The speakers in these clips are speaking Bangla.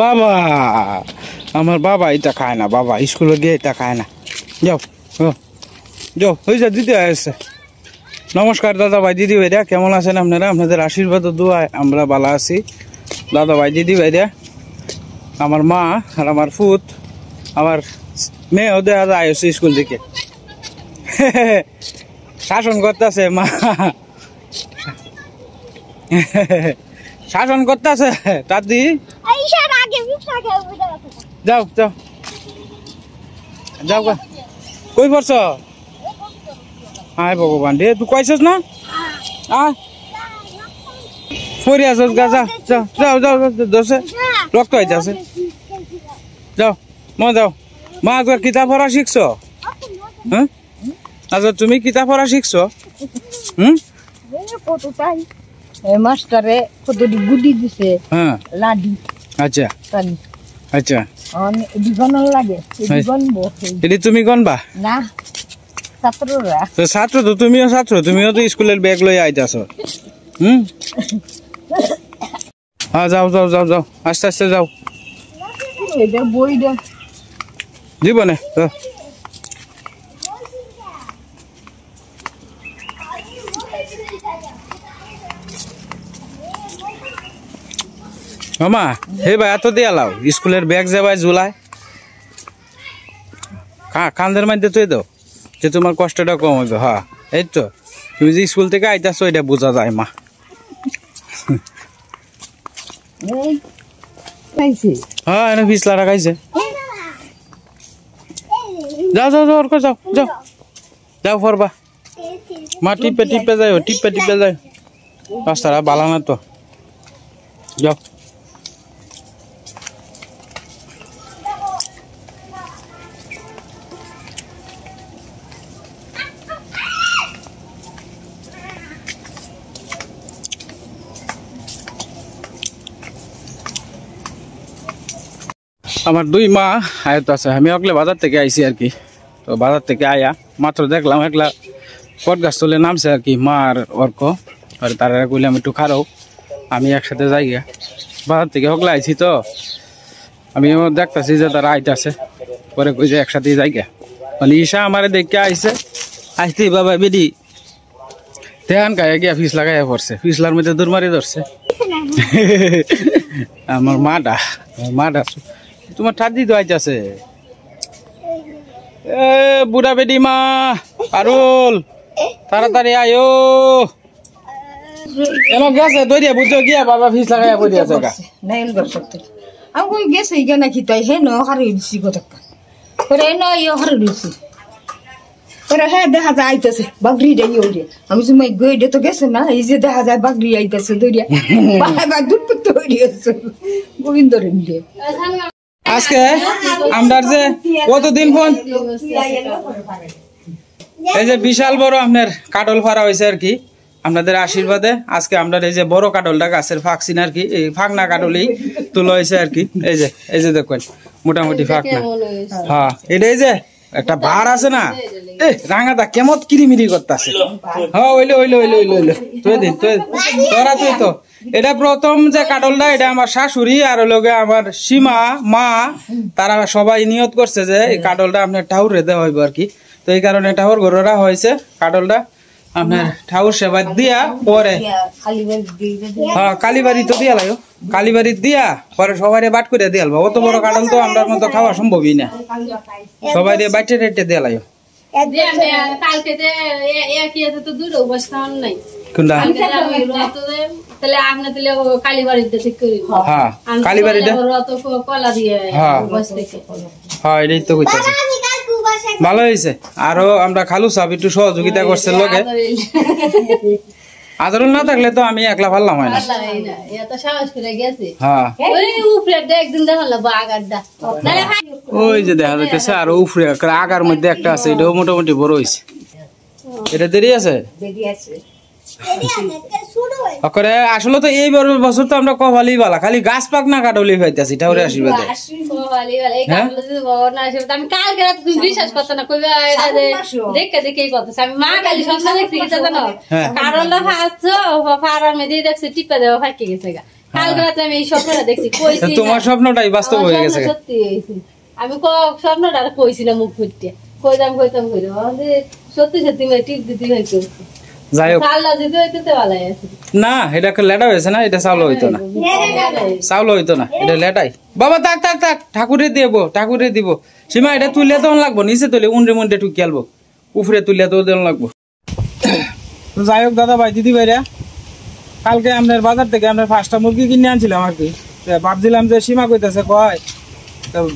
বাবা আমার বাবা এটা খায় না, বাবা স্কুলে গিয়ে এটা খায় না। যাও যাও হয়েছে দিতে আসছে। নমস্কার দাদা ভাই দিদি ভাইরা, কেমন আছেন আপনারা? আপনাদের আশীর্বাদ ও দোয়ায় আমরা ভালো আছি। দাদা ভাই দিদি ভাইরা, আমার মা আর আমার ফুত, আমার মেয়েও দেখা যায় আসছে স্কুল থেকে। শাসন করতেছে মা, শাসন করতেছে দাদি। যাও যাও যাও, কই পড়ছ? হায় ভগবান রে, তুই কইছস না পড়ে আসস গা? যাও যাও যাও যাও, রক্ত হইতেছে। যাও মা যাও। মা আজকাল কিতাব পড়া শিখছ? হ্যাঁ আচ্ছা, তুমি কিতাব পড়া শিখছ? মাস্টারে কতটি গুডি দিছে। হ্যাঁ লাডি। আচ্ছা আচ্ছা, লাগে এটি তুমি গনবা না? ছাত্ররা ছাত্র তো, তুমিও ছাত্র, তুমিও তো স্কুলের ব্যাগ লই আইতাছ। হ্যাঁ যাও যাও যাও যাও, আস্তে আস্তে যাও। এটা বইটা দিব না মামা। হে ভাই এত দিয়ে লাও, স্কুলের ব্যাগ যে ভাই ঝুলায় কান্দের মধ্যে তুই দাও, যে তোমার কষ্টটা কম হইবে। হ্যাঁ এই তো, তুমি যে স্কুল থেকে আইতাছো এটা বোঝা যায় মা। হ্যাঁ এনে ফিসলাটা খাইছে। যাও যাও যাও যাও যাও যাও ফরবা মা, টিপে টিপে যাই, টিপে টিপে যাই, রাস্তাটা বালা না তো। যাও আমার দুই মা আয়ত আছে। আমি অগলে বাজার থেকে আইছি আর কি। তো বাজার থেকে আয়া মাত্র দেখলাম একলা কট গাছ তুলে নামছে আর কি, মা আর অর্ক। আর তারা কইলাম একটু খারাও, আমি একসাথে যাই গা। বাজার থেকে অগলে আইছি তো আমি দেখতেছি যে তারা আইতাছে, পরে কই যে একসাথেই যাই গা। মানে ঈশা আমারে দেখে আইছে, আইতেই বাবা বেডি তেহান গায়ে গিয়া ফিস লাগাইয়া পড়ছে, ফিসলার মধ্যে দৌড় মারি ধরছে। আমার মাটা তোমার ঠাদি তো আইতাছে। এ বুড়া বেডি মা পারুল, তাড়াতাড়ি আয়ো। এমন গেছে দৌড়িয়া বুঝছো গিয়া বাবা ফিস লাগাইয়া পড়ে আছে গা। নাইল গছতে আমি কই গেছে ইগা নাকি তাই হে ন হারি দিছি কথা করে ন ইও হারি দিছি করে হে দেখা যায় আইতাছে বাগরি দে ইওরে। আমি সুমাই গই দে তো গেছে না, এই যে দেখা যায় বাগরি আইতাছে দৌড়িয়া বাবা দুধ দৌড়িয়েছে গোবিন্দরে মিলে। আজকে আমরা যে কতদিন ফোন এই যে বিশাল বড় আপনার কাটল ফাড়া হয়েছে আর কি, আপনাদের আশীর্বাদে। আজকে আমরা এই যে বড় কাটলটা গাছের ফাঁকছিন আর কি, এই ফাঁকনা কাটলেই তোলা হয়েছে আর কি। এই যে দেখুন মোটামুটি ফাঁকনা। হ্যাঁ এটা এই যে একটা ভার আছে না, রাঙাটা কেমন কিরিমিরি করতেছে। হ্যাঁ ওইলে ওইলে ওইলে ওইলে ওইলে তুই দিন তুই তোরা তুই তো। এটা প্রথম যে কাটলটা, এটা আমার শাশুড়ি আর লোকে আমার সীমা মা, তারা সবাই নিয়ত করছে যে এই কাটলটা আপনার ঠাউরে দেওয়া হইব আর কি। তো এই কারণে ঠাউর ঘোরা হয়েছে কাটলটা আপনার ঠাউর সেবা দিয়া পরে। হ্যাঁ কালীবাড়ি তো দিয়া লাগো, কালীবাড়ি দিয়া পরে সবাই বাট করে দিয়া। অত বড় কাটল তো আমরা মতো খাওয়া সম্ভবই না, সবাই দিয়ে বাইটে টেটে দিয়া লাগো। ভালো হয়েছে। আরো আমরা খালু সাহেব একটু সহযোগিতা করছে লোকে, আদরণ না থাকলে তো আমি একলা পারলাম হয় না। ওই যে দেখা যাইতেছে আর উপরে আগার মধ্যে একটা আছে, এটাও মোটামুটি বড় হয়েছে। এটা দেরি আছে আসলে তো এই বছর তো আমরা কপালি বালা, খালি গাছ পাক না কাটলি পাইতেছি ঠাউরে আশীর্বাদ। কালকে রাতে আমি এই স্বপ্নটা দেখছি কইছি তোমার স্বপ্নটাই বাস্তব হয়ে গেছে সত্যি হয়েছে আমি স্বপ্নটা কইছি না মুখ ফুটতে কইতাম সত্যি সত্যি টিপ দিতে হইতো যাই হোক আল্লাহ যদি হইতো তো ভালো আছে না এটা লেটা হয়েছে না এটা চাউল হইতো না চাউল হইতো না এটা লেটাই বাবা থাক থাক থাক ঠাকুরে ঠাকুরে দিব সীমা এটা তুলে তো লাগবো নিচে তুলে উন্ডে মুন্ডে টুকি আলবো উপরে তুলে তো দেন লাগবো যাই হোক দাদা ভাই দিদি ভাইরা কালকে আপনার বাজার থেকে আপনার 5টা মুরগি কিনে আনছিলাম আর কি ভাবছিলাম যে সীমা কইতেছে কয়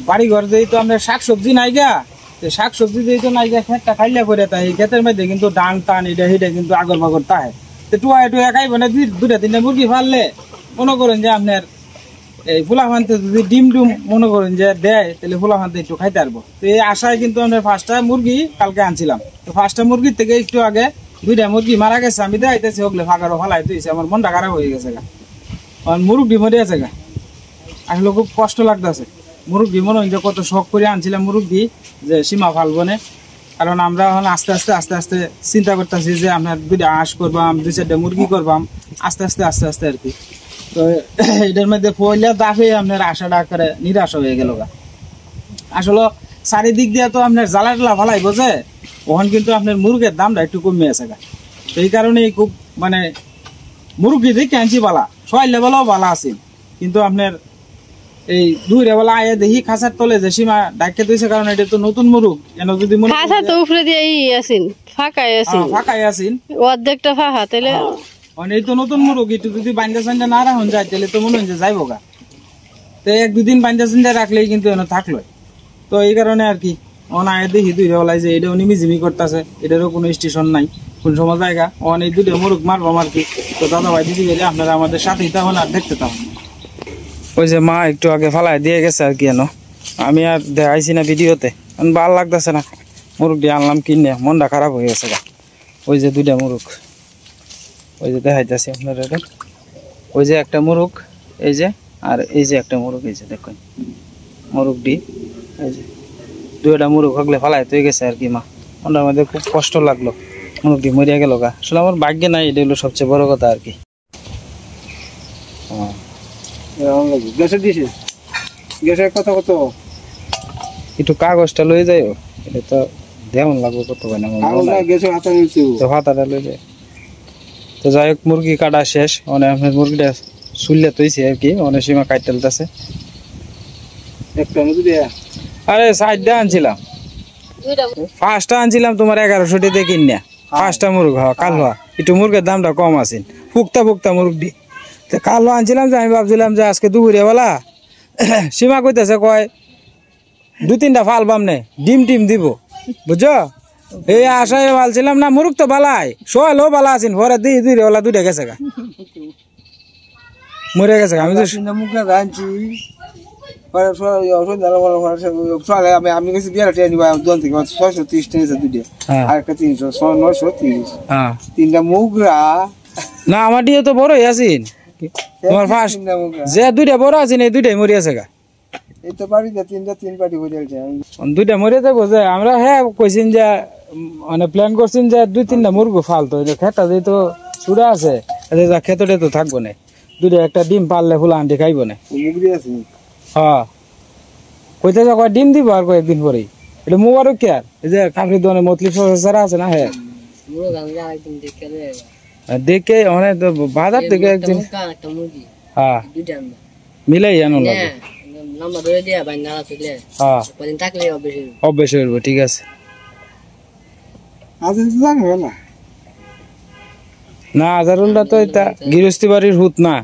বাড়ি ঘর যেই তো আপনার শাকসবজি নাই গা শাকসবজি যেই তো নাই গা খেতটা খাইলে করে তাই খেতের মধ্যে কিন্তু ডান টান এটা হিটা কিন্তু আগর বাগর তাই টুয়া টুয়া খাইব না 2-3টা মুরগি ফাললে মনে করেন যে আপনার এই ফুলাফানতে যদি ডিম মনে করেন যে দেয় তাহলে ফুলাফানতে একটু খাইতে পারবো তো এই আশায় কিন্তু আমরা 5টা মুরগি কালকে আনছিলাম তো 5টা মুরগির থেকে একটু আগে 2টা মুরগি মারা গেছে আমি দেখাইতেছি ওগুলো ফাঁকারও ফালাই দিয়েছে আমার মনটা খারাপ হয়ে গেছে গা আমার মুরগি মরে আছে গা আসলে খুব কষ্ট লাগতেছে মুরগি মনে হয় যে কত শখ করে আনছিলাম মুরগি যে সীমা ফালবো না কারণ আমরা এখন আস্তে আস্তে চিন্তা করতেছি যে আপনার 2টা হাঁস করবাম 2-4টা মুরগি করবাম আস্তে আস্তে আর কি তো এটার মধ্যে পয়লা দাফে আপনার আশাটা করে নিরাশ হয়ে গেল গা আসলে চারিদিক দিয়ে তো আপনার জ্বালা ফালাই বোঝে ওখান কিন্তু আপনার মুরগের দামটা একটু কমে আছে গা তো এই কারণেই খুব মানে মুরগি দেখে আনছি বালা 6 লেভেলও বালা আছে কিন্তু আপনার এই 2 লেভেল আয়ে দেখি খাসার তলে যে সীমা ডাকে দিয়েছে কারণ এটা তো নতুন মুরগ এনে যদি মনে খাসা তো উপরে দিয়ে আছেন ফাঁকাই আছেন অর্ধেকটা ফাঁকা তাহলে এই তো নতুন মুরগ একটু যদি বান্ধা সান্ধা না রাখুন যায় তাহলে তো মনে হয় যে যাইব গা তো 1-2 দিন বান্ধা সান্ধা রাখলেই কিন্তু এনে থাকলো তো এই কারণে আর কি অনায় দেখি 2 লেভেল যে এটা নিমিজিমি করতেছে এটারও কোনো স্টেশন নাই কোন সময় জায়গা এই 2টা মুরগ মারবো আর কি তো দাদা ভাই দিদি গেলে আপনারা আমাদের সাথেই তখন আর দেখতে থাকুন ওই যে মা একটু আগে ফালাই দিয়ে গেছে আর কি আমি আর দেখাইছি না ভিডিওতে ভালো লাগতেছে না মুরগ দিয়ে আনলাম কিনে মনটা খারাপ হয়ে গেছে গা ওই যে 2টা মুরগ ওই যে দেখাইতেছি আপনারা ওই যে একটা মুরগ এই যে আর এই যে একটা মুরগ এই যে দেখুন মুরগটি এই যে 2টা মুরগ হগলে ফালাই হয়ে গেছে আর কি মা ওনার মধ্যে খুব কষ্ট লাগলো মুরগটি মরিয়া গেল গা আসলে আমার ভাগ্যে নাই এটা হলো সবচেয়ে বড় কথা আর কি একটু কাগজটা লয়ে যাই এটা তো দেওয়ান লাগবে কত হাতাটা লয়ে যায় তো যাই হোক মুরগি কাটা শেষ অনেক আপনার মুরগিটা চুললে তৈছে আর কি অনেক সীমা কাটতেলতেছে আরে 4টা আনছিলাম 5টা আনছিলাম তোমার 1100 টাকা কিনে 5টা মুরগ কালো একটু মুরগের দামটা কম আছে ফুকতা মুরগি তো কালো আনছিলাম যে আমি ভাবছিলাম যে আজকে দুপুরে বেলা সীমা কইতেছে কয় 2-3টা ফালবাম নে ডিম দিব বুঝছো এই আশায় ভালছিলাম না মুরগ তো বালাই সোয়ালো বালা আছেন পরে দুই রেওয়ালা 2টা গেছে গা মরে গেছে আমি তো মুখে আনছি আমি গেছি বিয়ার দোকান থেকে 630 টাকা 2টা আর একটা 930 3টা মুগরা না আমার দিয়ে তো বড়ই আছেন তোমার ফার্স্ট যে 2টা বড় আছেন এই 2টাই মরে আছে গা এই তো বাড়িতে 3 পার্টি হয়ে যাচ্ছে 2টা মরে যাবো যে আমরা হ্যাঁ কইছেন যে মানে প্ল্যান করছেন যে 2-3টা মুরগ ফালতো খেতা যেহেতু চূড়া আছে খেতটা তো থাকবো না 2টা একটা ডিম পারলে ফুলা আন্টি খাইব না মুগরি আছে হ্যাঁ কইতেছে কয় ডিম দিব আর কয়েকদিন পরেই এটা মুবারক কে আর এই যে কাফরি দোকানে মতলি সরা আছে না হ্যাঁ দেখে অনেক বাজার থেকে একদিন হ্যাঁ মিলাই আনো লাগে অভ্যেস হইব ঠিক আছে না আজারুলটা তো এটা গৃহস্থী বাড়ির হুত না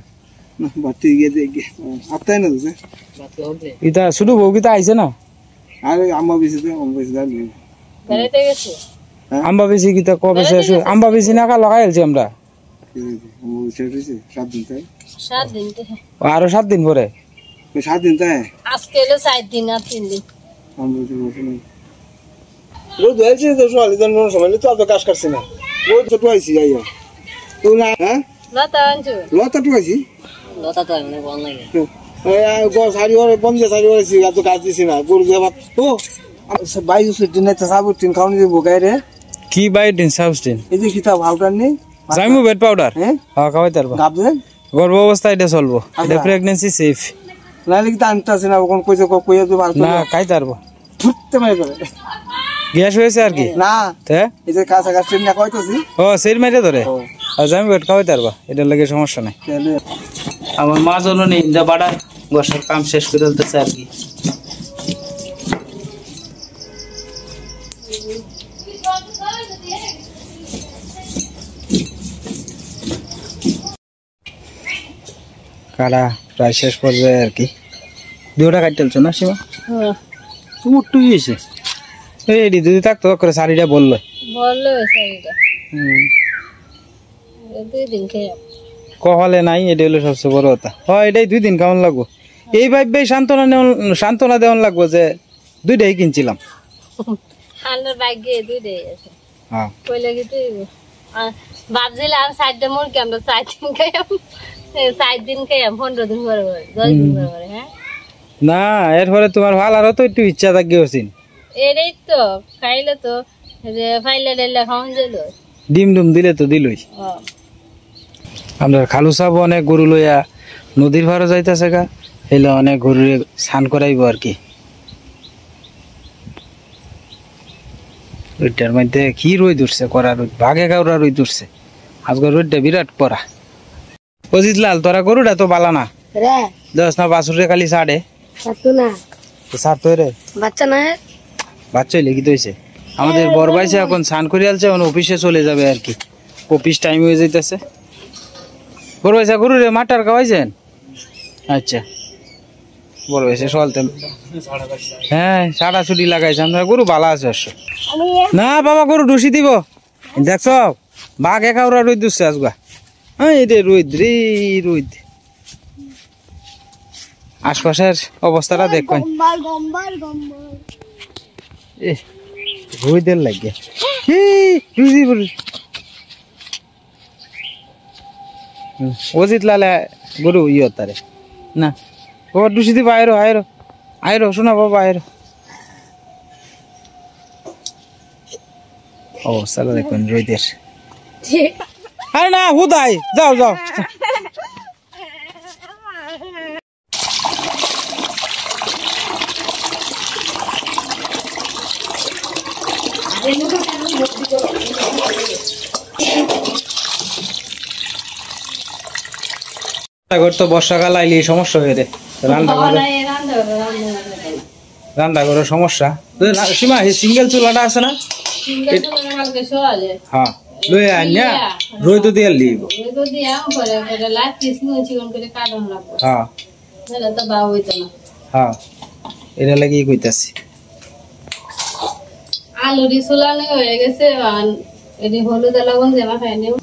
এটা শুধু বউ কিতা আইছে না আম্বা বেশি কিতা কবে শেষ আম্বা বেশি না লাগাই আলছি আমরা আরো 7 দিন পরে 7 দিন তাই আজকে হলো 4 দিন আর 3 দিন রোদ হয়েছে তো সোয়ালি তো সময় তো এত কাজ করছে না রোদ তো আইছি আইয়া তো না হ্যাঁ লতা আনছো লতা তো আইছি লতা তো মানে বল লাগে গো সারি ওরে বন্ধে সারি ওরে এত কাজ দিছি না গরু দেবা ও বাইরে দিন তো সাবুটিন খাওনি দিব গায়রে কি বাইটিন সাবস্টিন এই যে কিতা ভালটার নেই জাইমু বেড পাউডার হ্যাঁ খাওয়াই তারবা গাবদে গর্ভ অবস্থা এটা চলবো, এটা প্রেগন্যান্সি সেফ। নাহলে কি টানতে আছে না, কোন কইছে কইয়া তো ভালো না খাই পারবো, ফুটতে মাই করে গ্যাস হয়েছে আর কি না তে এই যে কাঁচা গাছ না কইতাছি। ও সের মেরে ধরে আচ্ছা আমি বেট খাওয়াই পারবা, এটার লাগে সমস্যা নাই। আমার মা জননী ইন্দা বাড়া বর্ষার কাম শেষ করে ফেলতেছে আর কি। কারা প্রায় শেষ পর্যায়ে আর কি। দুটা কাটতেলছো না সীমা? তুমি একটু গিয়েছে এই যদি থাকতো করে শাড়িটা বললো কহলে নাই, এটা হলো সবচেয়ে বড় কথা। হয় এটাই 2 দিন কেমন লাগবো এই ভাববে সান্ত্বনা দেওয়ান লাগবো যে 2টাই কিনছিলাম। ভাবছিলাম 4টা মুরগি আমরা 4 দিন খাইলাম, 4 দিন খাইলাম 15 দিন পরে 10 দিন পরে। হ্যাঁ না এরপরে তোমার ভালো তো একটু ইচ্ছা থাকি হচ্ছিন, এটাই তো খাইলে তো যে ফাইলে ডাইলে খাওয়ান যাইল, ডিম ডুম দিলে তো দিলই। আমরা খালু সাহেব অনেক গরু লইয়া নদীর ভাড়া যাইতেছে গা, এলে অনেক গরু স্নান করাইব আর কি। ওইটার মধ্যে কি রই দূরছে করা রোদ, ভাগে কাউরা রই দূরছে আজকে রোদটা বিরাট করা। অজিত লাল তোরা গরুটা তো বালা না দশ না বাছুরে খালি ছাড়ে ছাড়তো রে বাচ্চা না বাচ্চা হইলে কি তো হয়েছে আমাদের বড় ভাইসে এখন স্নান করে আলছে, এখন অফিসে চলে যাবে আর কি, অফিস টাইম হয়ে যাইতেছে। বড় ভাইসা গরু রে মাটার খাওয়াইছেন? আচ্ছা বড় ভাইসে চলতে হ্যাঁ সাড়া ছুটি লাগাইছে, আমরা গরু ভালো আছে অবশ্য। না বাবা গরু ডুসি দিব দেখছ বাঘ একাউরা রোদ দুসছে আজগা। হ্যাঁ এটা রোদ রে রোদ, আশপাশের অবস্থাটা দেখবেন রোদের লাগে অজিত লালে গরু ইয়ে তারে না বাবা ডুসি দিব আয়রো আয়রো আয়রো শোনা বাবা আয়রো অবস্থাটা দেখবেন রোদের। আরে না হুদাই যাও যাও তো বর্ষাকাল আইলে সমস্যা হয়ে রে রান্না করার সমস্যা। সীমা সিঙ্গেল চুলাটা আছে না? হ্যাঁ লই আনিয়া রই তো দিয়ে লিব হ্যাঁ হ্যাঁ এটা লাগি কইতাছি। আলুরি চুলানো হয়ে গেছে, এটি হলুদ লবণ জমা খাই নিও।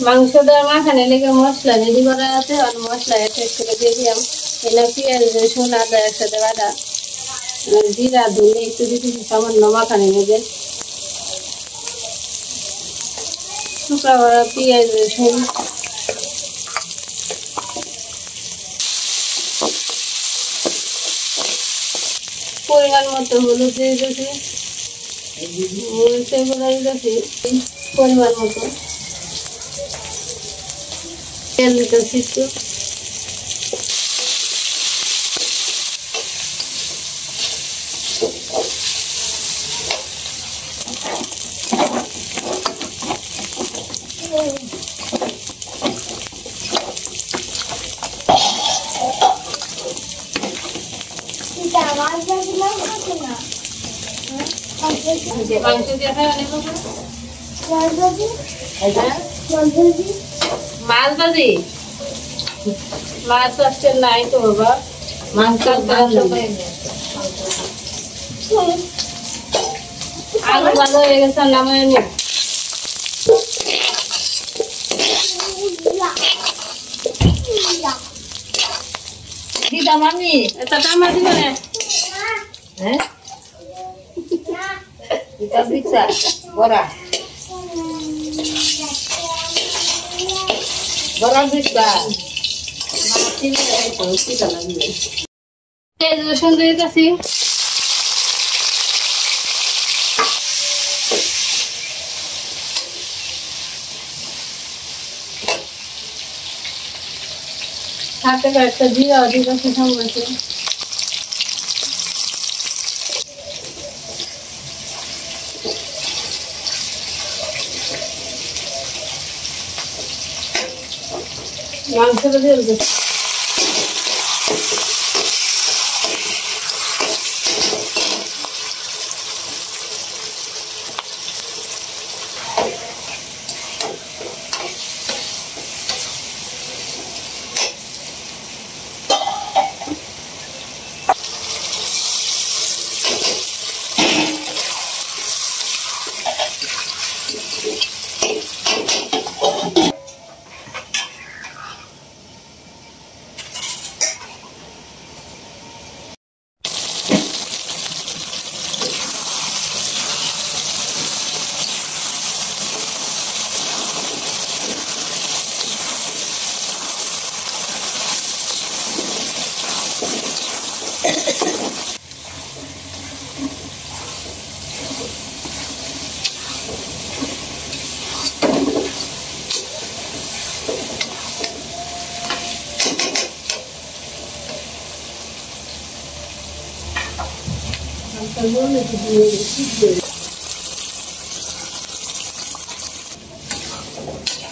মাংসটা মাখানে লেগে মশলা রেডি করা আছে, আর মশলা এড করে দিয়ে দিলাম। এনে পেঁয়াজ রসুন আদা একসাথে বাটা, জিরা ধনে একটু দিতে সামান্য মাখানে নেবে, শুকা করা পেঁয়াজ রসুন পরিমাণ মতো হলুদ দিয়ে দিতেছি, মরিচের গুঁড়া দিতেছি পরিমাণ মতো, তেল দিতেছি একটু, মাছ ভাজি মাছ আসছে নাই তো বাবা, মাছ আলু ভালো হয়ে গেছে নামায় নি। দিদা মামি এটা টামা দিব না হ্যাঁ এটা বিচা বড়া বড় দিবা সুন্দর আছি হাতে একটা জিরা দিবা কি সামনে মাংসটা দিয়ে দেব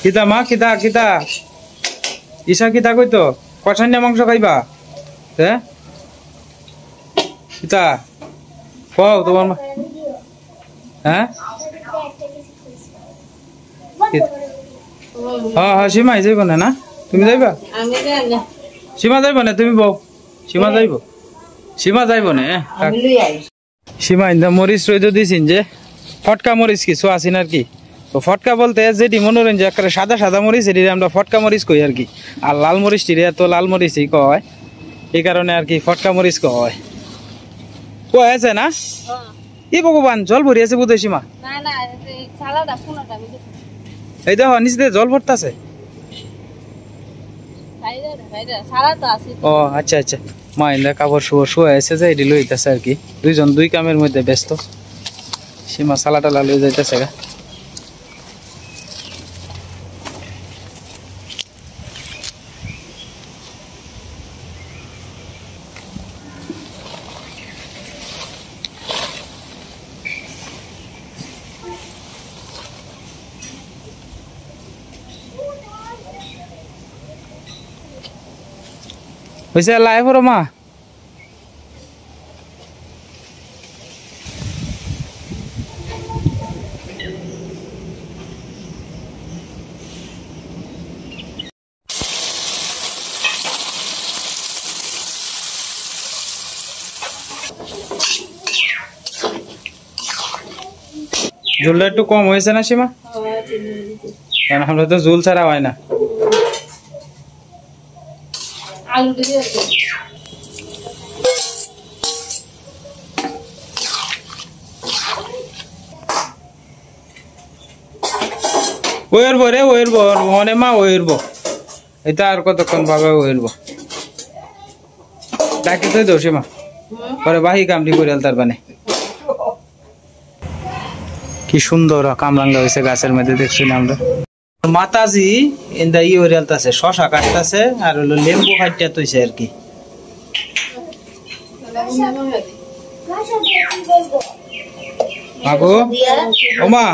কিতা মা কিতা কিতা ঈশা কিতা কইতো কষান্য মাংস খাইবা হ্যাঁ কিতা কও তোমার হ্যাঁ হ্যাঁ হ্যাঁ সীমা যাইব না তুমি যাইবা সীমা যাইব না তুমি বউ সীমা যাইব সীমা যাইব না সীমা ইন্দা মরিচ রইদ দিয়েছেন যে ফটকা মরিচ কিছু আছেন আর কি তো ফটকা বলতে যেটি মনোরঞ্জন একটা সাদা সাদা মরিচ এটি আমরা ফটকা মরিচ কই আর কি আর লাল মরিচটি তো লাল মরিচই কয় এই কারণে আর কি ফটকা মরিচ কয় কয় আছে না ই ভগবান জল ভরি আছে বোধ সীমা এই দেখো নিচে জল ভরতাছে ও আচ্ছা আচ্ছা মা ইন্দা কাপড় শুয়ে শুয়ে আছে যে এটি লইতেছে আর কি দুইজন দুই কামের মধ্যে ব্যস্ত সীমা সালা টালা লই যাইতেছে গা হয়েছে লাইভ হরো মা ঝোলটা একটু কম হয়েছে না সীমা কারণ আমরা তো ঝোল ছাড়া হয় না আলু দিয়ে ওইরবো রে ওইরবো মনে মা ওইরবো এটা আর কতক্ষণ ভাবে ওইরবো ডাকি তো দোষে মা পরে বাহি কামটি করে তার বানে কি সুন্দর কামরাঙ্গা হয়েছে গাছের মধ্যে দেখছি না আমরা মাতাজি ইন্দা ই ওরিয়ালতাছে শশা কাটতাছে আর হলো লেম্বু কাটতে তৈছে আর কি বাবু ওমা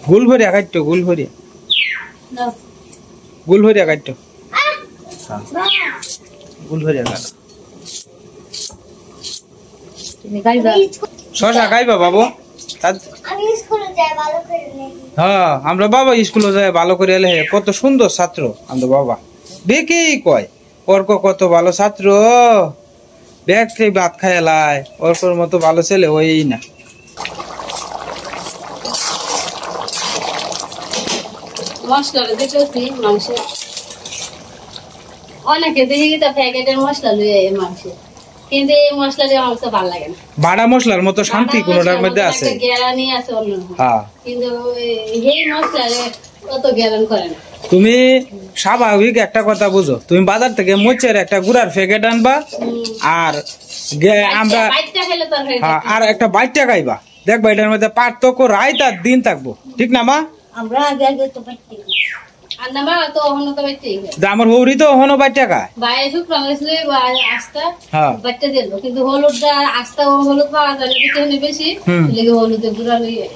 গুল ভরিয়া কাটতো গুল ভরিয়া কাটতো গুল ভরিয়া কাটো শশা খাইবা বাবু হ্যাঁ আমরা বাবা স্কুলে যাই ভালো করে এলে কত সুন্দর ছাত্র আমরা বাবা দেখেই কয় অর্ক কত ভালো ছাত্র ব্যাগটাই ভাত খাই এলাই অর্কর মতো ভালো ছেলে ওই না মশলা দিতেছি মাংস অনেকে দেখি তো প্যাকেটের মশলা লইয়ে মাংস কিন্তু এই মশলা দিয়ে মাংস ভালো লাগে না বাড়া মশলার মতো শান্তি কোনটার মধ্যে আছে গ্যারানি আছে অন্য হ্যাঁ কিন্তু এই মশলা অত গ্যারান করে না তুমি স্বাভাবিক একটা কথা বুঝো, তুমি বাজার থেকে মোচের একটা গুড়ার প্যাকেট আনবা আর আমরা আর একটা বাইটটা খাইবা, দেখবা এটার মধ্যে পার্থক্য রাত আর দিন থাকবো, ঠিক না মা? আমরা আগে আগে তো পাইতে আমার হৌরি তো হনো বাইটটা খায়, কিন্তু হলুদ আস্তা হলুদ পাওয়া যায় বেশি, হলুদের গুঁড়া লইয়ে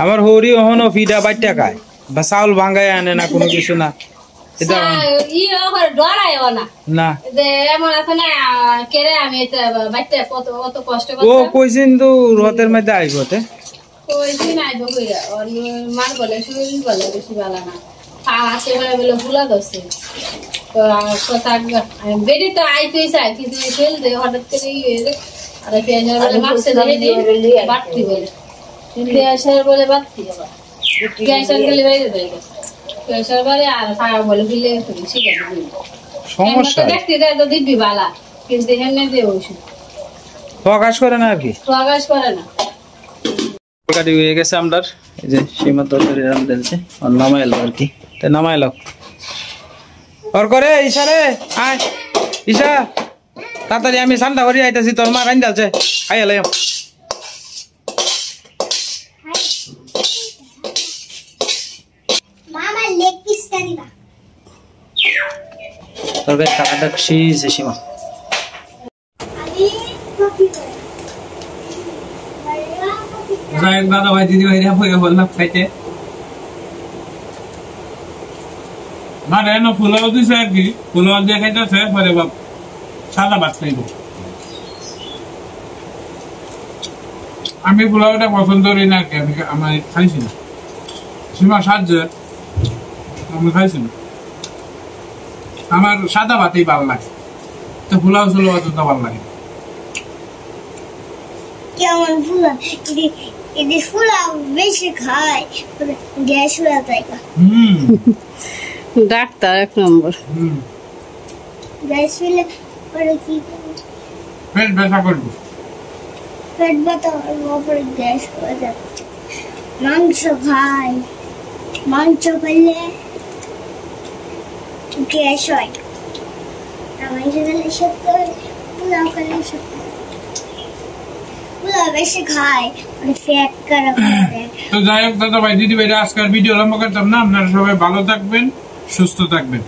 আমার হৌরি হনো ফিডা বাইটটা খায় বা চাউল ভাঙ্গায় আনে না, কোনো কিছু না। ও কইছেন তো রথের মধ্যে আইব, মার বলে শরীর বলে বেশি ভালো না, হাতে বলে ভুলা ধরছে বেড়ে তো আইতেই চাই, কিন্তু ফেল দে হঠাৎ করে আর বলে মাপসে ধরে দিয়ে বাড়তি বলে গ্যাসের বলে বাড়তি, আবার গ্যাসের গেলে বাইরে দেয় গ্যাসের বাড়ি আর খাওয়া বলে ফিলে সমস্যা দেখতে দেয় তো দিবি বালা, কিন্তু এখানে দিয়ে ওষুধ প্রকাশ করে না আর কি, প্রকাশ করে না। তরকারি হয়ে গেছে আমরার, এই যে সীমা তরকারি রাম দিলছে আর নামাইলো আর কি, তাই নামাইলো ওর করে ঈশা রে আয় ঈশা তাড়াতাড়ি আমি ঠান্ডা করি আইতাছি, তোর মা রাইন ডালছে আই এলাই মামা লেগ পিসটা দিবা তরকারি কাটাটা শিছে সীমা আমি কপি করে এক দাদা ভাই দিদি ভাই বললাম খাইতে না রেনো ফুলাও দিছে আর কি, ফুলাও দিয়ে খাইতেছে পরে বাপ সাদা ভাত খাইব। আমি পোলাওটা পছন্দ করি না, আমি খাইছি না, সীমা সাহায্য আমি খাইছি না, আমার সাদা ভাতেই ভালো লাগে, তো পোলাও ছিল অতটা ভালো লাগে। কেমন ফুলা এটি ফুলা বেশি খায় গ্যাস হয়ে যায়, ডাক্তার এক নম্বর গ্যাস হলে পরে কি পেট ব্যথা করবো, পেট ব্যথা পরে গ্যাস হয়ে যায়। মাংস খায়, মাংস খেলে গ্যাস হয়, মাংস খেলে শক্ত হয়, পোলাও খেলে শক্ত হয়, পোলাও বেশি খায় ফ্যাট খারাপ হয়। তো যাই হোক দাদা ভাই দিদি ভাই আজকের ভিডিও লম্বা করতাম না, আপনারা সবাই ভালো থাকবেন, সুস্থ থাকবেন।